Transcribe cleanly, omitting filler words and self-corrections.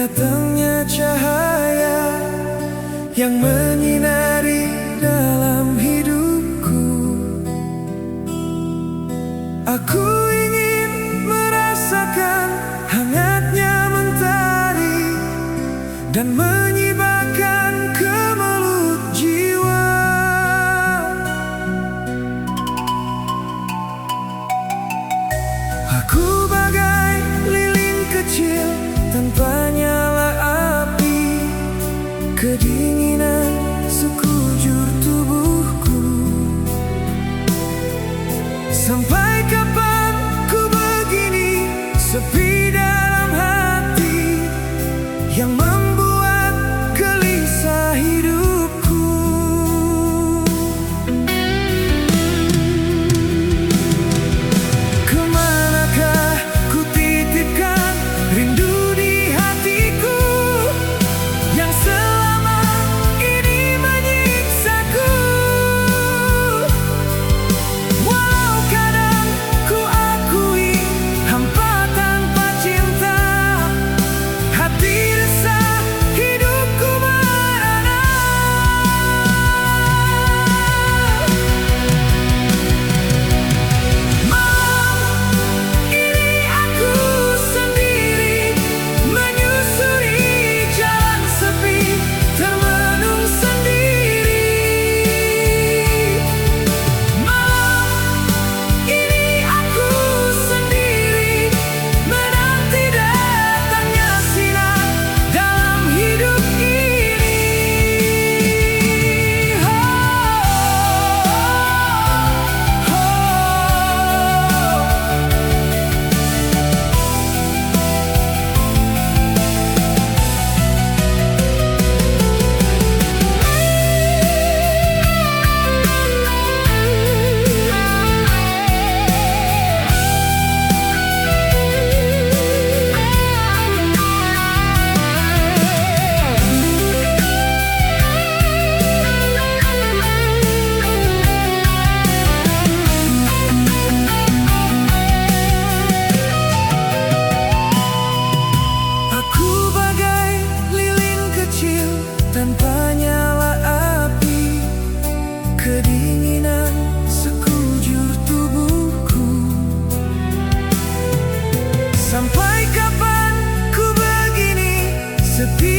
datangnya cahaya yang menyinari dalam hidupku. Aku ingin merasakan hangatnya mentari dan menyibarkan kemelut jiwa. Aku bagai lilin kecil tanpa nyala api, kedinginan sekujur tubuhku. Sampai kapan ku begini, sepi dalam hati yang membuat gelisah hidupku. Kemanakah ku titipkan rindu di hatiku yang selama ini menyiksaku. Walau kadang ku akui hampa tanpa cinta, hati resah, hidupku merana. Malam ini aku sendiri menyusuri jalan sepi, termenung sendiri. Malam ini aku sendiri menanti datangnya sinar dalam hidup ini. Aku bagai lilin kecil tanpa nyala api, kedinginan sekujur tubuhku. Sampai kapan ku begini, sepi